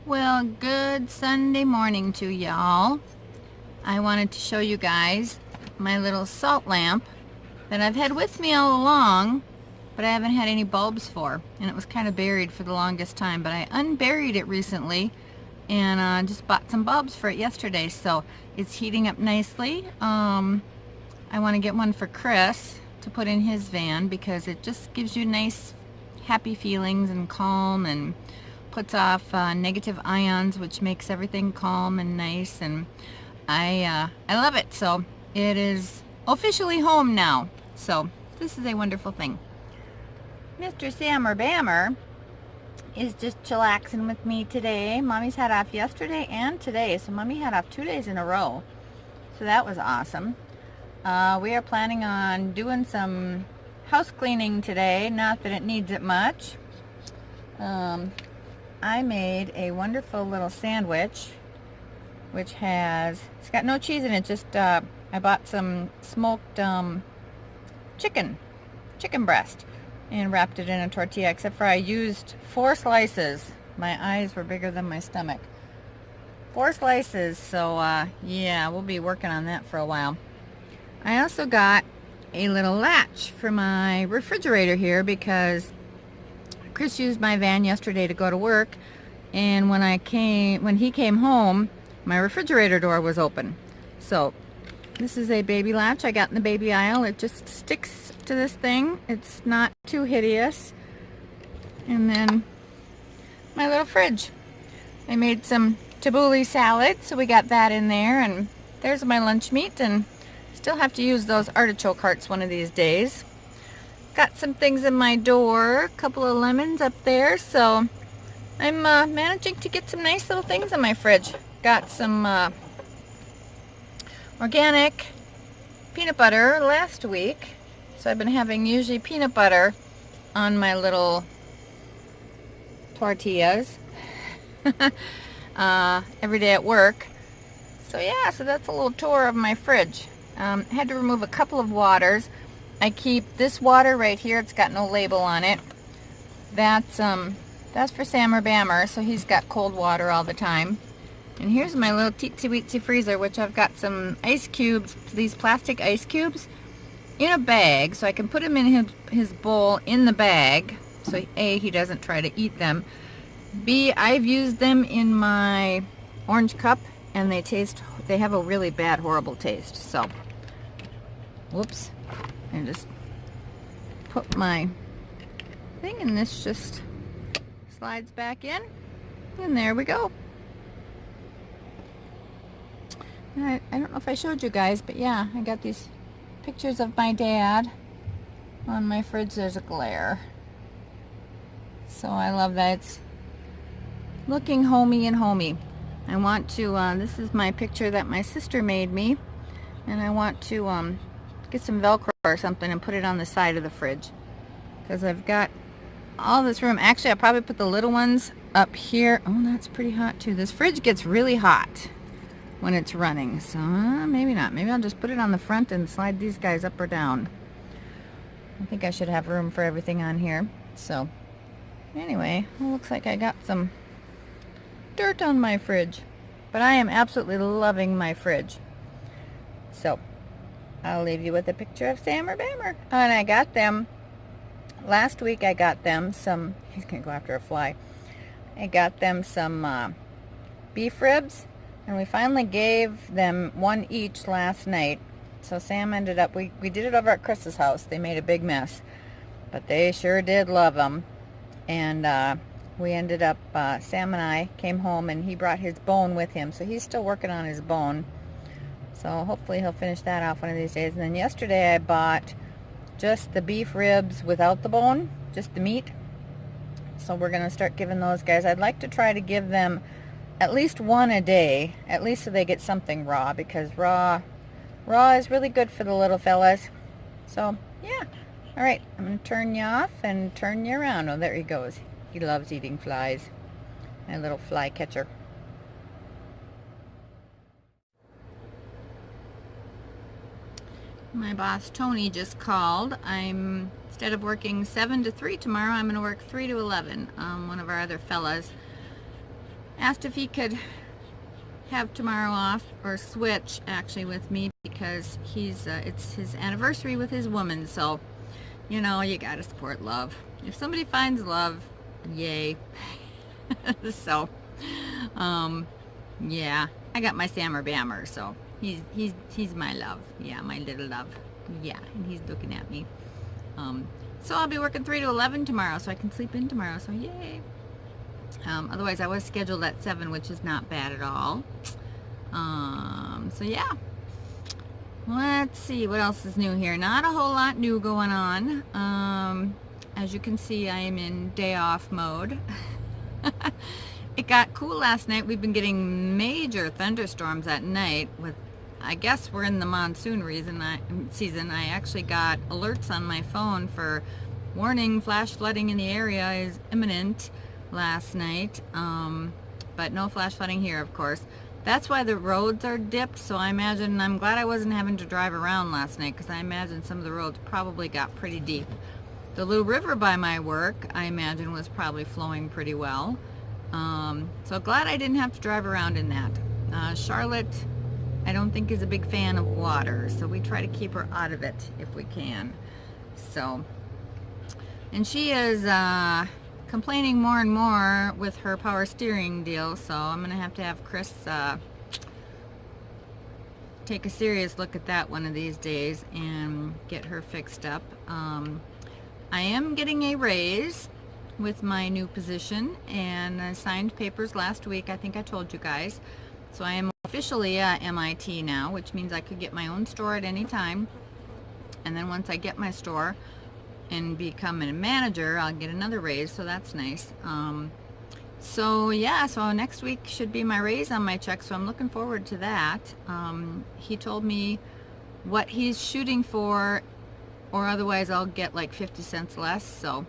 Well, good Sunday morning to y'all. I wanted to show you guys my little salt lamp that I've had with me all along, but I haven't had any bulbs for, and it was kind of buried for the longest time, but I unburied it recently and just bought some bulbs for it yesterday, so it's heating up nicely. I want to get one for Chris to put in his van because it just gives you nice happy feelings and calm and puts off negative ions, which makes everything calm and nice, and I love it. So it is officially home now, so this is a wonderful thing. Mr. Sammer Bammer is just chillaxing with me today. Mommy's had off yesterday and today, so Mommy had off 2 days in a row, so that was awesome. We are planning on doing some house cleaning today, not that it needs it much. I made a wonderful little sandwich, which it's got no cheese in it, just I bought some smoked chicken breast and wrapped it in a tortilla, except for I used 4 slices. My eyes were bigger than my stomach. 4 slices, so yeah, we'll be working on that for a while. I also got a little latch for my refrigerator here because Chris used my van yesterday to go to work, and when he came home, my refrigerator door was open. So this is a baby latch I got in the baby aisle. It just sticks to this thing. It's not too hideous. And then my little fridge. I made some tabbouleh salad, so we got that in there, and there's my lunch meat, and still have to use those artichoke hearts one of these days. Got some things in my door, a couple of lemons up there, so I'm managing to get some nice little things in my fridge. Got some organic peanut butter last week, so I've been having usually peanut butter on my little tortillas every day at work. So yeah, so that's a little tour of my fridge. Had to remove a couple of waters. I keep this water right here. It's got no label on it. That's for Sammer Bammer, so he's got cold water all the time. And here's my little teensy weensy freezer, which I've got some ice cubes, these plastic ice cubes, in a bag, so I can put them in his bowl in the bag, so A, he doesn't try to eat them. B, I've used them in my orange cup, and they have a really bad, horrible taste. So, whoops. And just put my thing, and this just slides back in, and there we go. I don't know if I showed you guys, but yeah, I got these pictures of my dad on my fridge. There's a glare, so I love that. It's looking homey and homey. I want to this is my picture that my sister made me, and I want to get some Velcro or something and put it on the side of the fridge, because I've got all this room. Actually, I'll probably put the little ones up here. Oh, that's pretty hot too. This fridge gets really hot when it's running, so maybe not. Maybe I'll just put it on the front and slide these guys up or down. I think I should have room for everything on here. So anyway, it looks like I got some dirt on my fridge, but I am absolutely loving my fridge. So I'll leave you with a picture of Sammer Bammer. And I got them last week. I got them some, he's gonna go after a fly. I got them some beef ribs, and we finally gave them one each last night. So Sam ended up, we did it over at Chris's house. They made a big mess, but they sure did love them. And we ended up, Sam and I came home, and he brought his bone with him, so he's still working on his bone. So hopefully he'll finish that off one of these days. And then yesterday I bought just the beef ribs without the bone, just the meat. So we're going to start giving those guys. I'd like to try to give them at least one a day, at least so they get something raw, because raw is really good for the little fellas. So yeah. All right, I'm going to turn you off and turn you around. Oh, there he goes. He loves eating flies. My little fly catcher. My boss Tony just called. Instead of working 7 to 3 tomorrow, I'm going to work 3 to 11. One of our other fellas asked if he could have tomorrow off, or switch actually with me, because it's his anniversary with his woman. So you gotta support love. If somebody finds love, yay. So yeah, I got my Sammer Bammer, so he's my love. Yeah, my little love. Yeah, and he's looking at me. So I'll be working 3 to 11 tomorrow, so I can sleep in tomorrow, so yay. Otherwise I was scheduled at 7, which is not bad at all. So yeah, let's see what else is new here. Not a whole lot new going on. As you can see, I am in day off mode. It got cool last night. We've been getting major thunderstorms at night. I guess we're in the monsoon season. I actually got alerts on my phone for warning, flash flooding in the area is imminent last night. But no flash flooding here, of course. That's why the roads are dipped, so I'm glad I wasn't having to drive around last night, because I imagine some of the roads probably got pretty deep. The little river by my work, I imagine, was probably flowing pretty well. So glad I didn't have to drive around in that. Charlotte, I don't think, is a big fan of water, so we try to keep her out of it if we can. So, and she is complaining more and more with her power steering deal, so I'm gonna have to have Chris take a serious look at that one of these days and get her fixed up. I am getting a raise with my new position, and I signed papers last week. I think I told you guys. So I am officially at MIT now, which means I could get my own store at any time. And then once I get my store and become a manager, I'll get another raise, so that's nice. So yeah, so next week should be my raise on my check, so I'm looking forward to that. He told me what he's shooting for, or otherwise I'll get like 50 cents less. So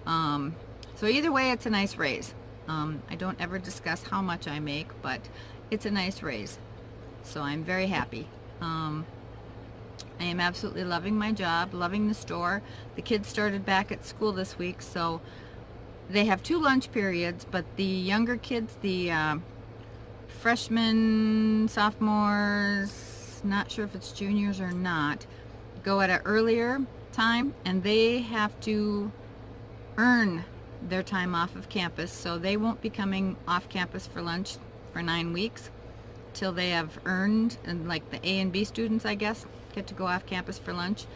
so either way, it's a nice raise. I don't ever discuss how much I make, but it's a nice raise, so I'm very happy. I am absolutely loving my job, loving the store. The kids started back at school this week, so they have 2 lunch periods, but the younger kids, the freshmen, sophomores, not sure if it's juniors or not, go at an earlier time, and they have to earn their time off of campus, so they won't be coming off campus for lunch for 9 weeks till they have earned, and like the A and B students, I guess, get to go off campus for lunch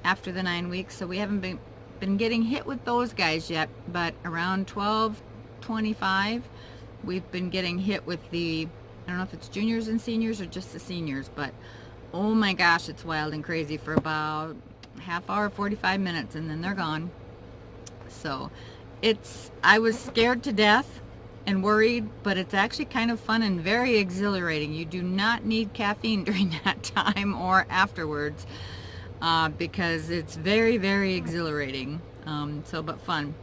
after the 9 weeks. So we haven't been getting hit with those guys yet, but around 12-25 we've been getting hit with the, I don't know if it's juniors and seniors or just the seniors, but oh my gosh, it's wild and crazy for about half hour, 45 minutes, and then they're gone. So I was scared to death and worried, but it's actually kind of fun and very exhilarating. You do not need caffeine during that time or afterwards, because it's very, very exhilarating. But fun.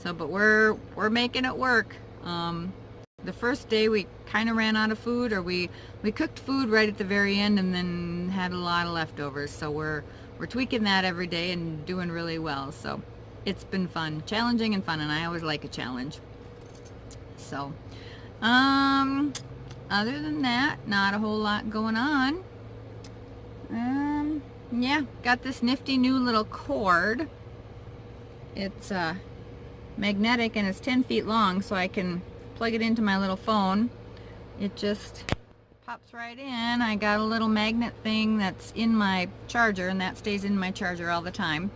But we're making it work. The first day we kind of ran out of food, or we cooked food right at the very end and then had a lot of leftovers. So we're tweaking that every day and doing really well. So it's been fun, challenging and fun, and I always like a challenge. So, other than that, not a whole lot going on. Yeah, got this nifty new little cord. It's magnetic and it's 10 feet long, so I can plug it into my little phone. It just pops right in. I got a little magnet thing that's in my charger, and that stays in my charger all the time,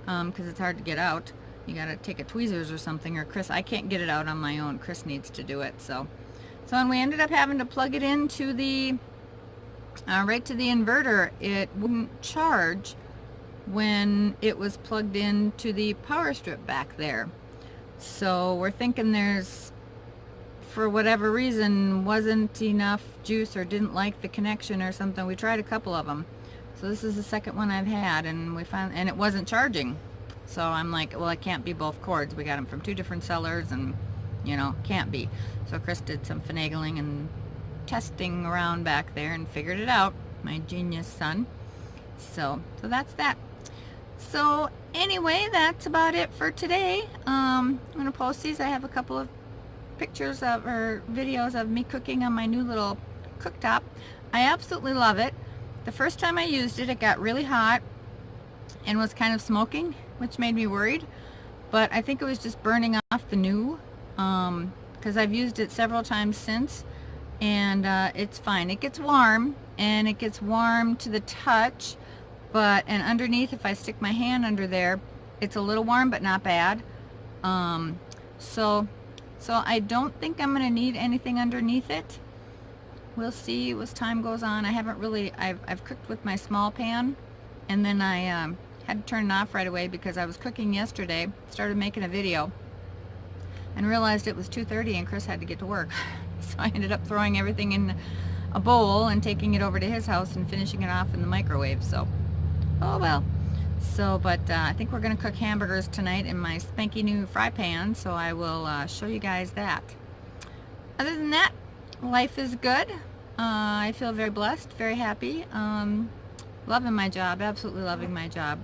because it's hard to get out. You gotta take a tweezers or something, or Chris, I can't get it out on my own. Chris needs to do it. So and we ended up having to plug it into the right to the inverter. It wouldn't charge when it was plugged into the power strip back there. So we're thinking there's, for whatever reason, wasn't enough juice or didn't like the connection or something. We tried a couple of them. So this is the second one I've had, and it wasn't charging. So I'm like, well, it can't be both cords. We got them from 2 different sellers, and can't be. So Chris did some finagling and testing around back there and figured it out. My genius son. So that's that. So anyway, that's about it for today. I'm gonna post these. I have a couple of pictures of or videos of me cooking on my new little cooktop. I absolutely love it. The first time I used it, it got really hot and was kind of smoking, which made me worried. But I think it was just burning off the new, because I've used it several times since, and it's fine. It gets warm, and it gets warm to the touch, and underneath, if I stick my hand under there, it's a little warm, but not bad. So I don't think I'm going to need anything underneath it. We'll see as time goes on. I haven't really, I've cooked with my small pan, and then I had to turn it off right away because I was cooking yesterday, started making a video, and realized it was 2:30 and Chris had to get to work. So I ended up throwing everything in a bowl and taking it over to his house and finishing it off in the microwave. So, oh well. So, but I think we're going to cook hamburgers tonight in my spanky new fry pan, so I will show you guys that. Other than that, life is good. I feel very blessed, very happy. Loving my job, absolutely loving my job.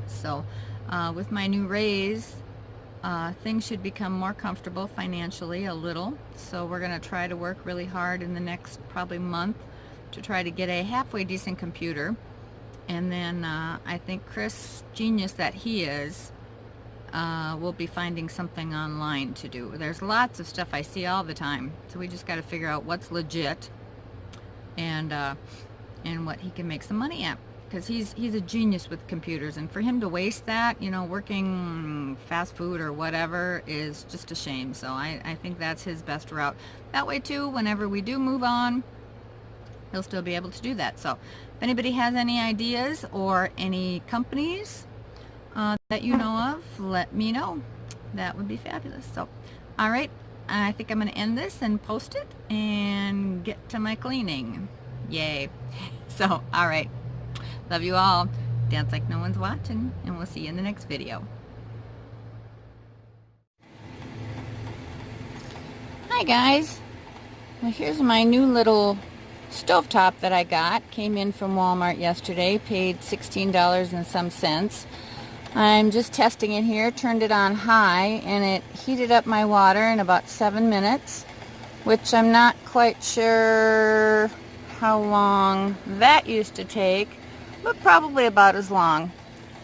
So, with my new raise, things should become more comfortable financially a little. So we're going to try to work really hard in the next probably month to try to get a halfway decent computer. And then I think Chris, genius that he is, will be finding something online to do. There's lots of stuff I see all the time, so we just got to figure out what's legit and what he can make some money at, because he's a genius with computers, and for him to waste that, you know, working fast food or whatever, is just a shame. So I think that's his best route. That way too, whenever we do move on, he'll still be able to do that. So if anybody has any ideas or any companies that you know of, let me know. That would be fabulous. So, all right, I think I'm going to end this and post it and get to my cleaning. Yay. So, all right. Love you all. Dance like no one's watching, and we'll see you in the next video. Hi guys. Well, here's my new little stovetop that I got. Came in from Walmart yesterday. Paid $16 and some cents. I'm just testing it here. Turned it on high, and it heated up my water in about 7 minutes, which I'm not quite sure how long that used to take, but probably about as long.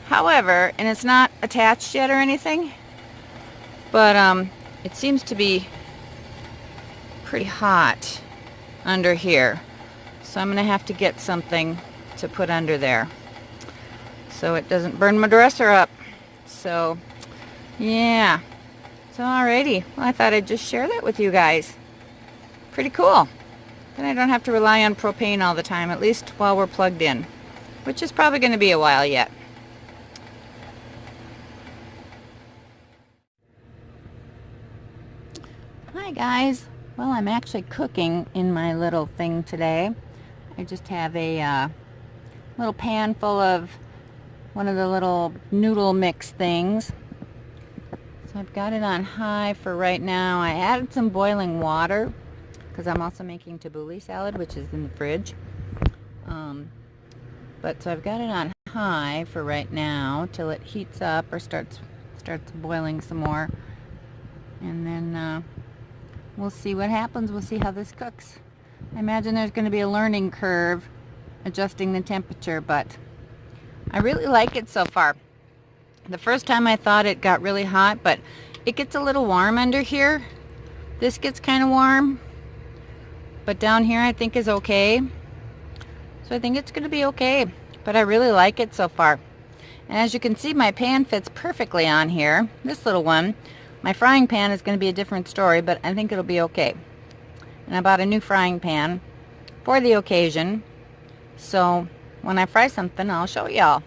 However, and it's not attached yet or anything, but it seems to be pretty hot under here. So I'm going to have to get something to put under there so it doesn't burn my dresser up. So, yeah. So, alrighty. Well, I thought I'd just share that with you guys. Pretty cool. Then I don't have to rely on propane all the time, at least while we're plugged in, which is probably going to be a while yet. Hi guys. Well, I'm actually cooking in my little thing today. I just have a little pan full of one of the little noodle mix things. So I've got it on high for right now. I added some boiling water because I'm also making tabbouleh salad, which is in the fridge. But so I've got it on high for right now till it heats up or starts boiling some more, and then we'll see what happens. We'll see how this cooks. I imagine there's going to be a learning curve adjusting the temperature, but I really like it so far. The first time I thought it got really hot, but it gets a little warm under here. This gets kind of warm, but down here I think is okay. So I think it's going to be okay, but I really like it so far. And as you can see, my pan fits perfectly on here, this little one. My frying pan is going to be a different story, but I think it'll be okay. And I bought a new frying pan for the occasion, so when I fry something, I'll show y'all.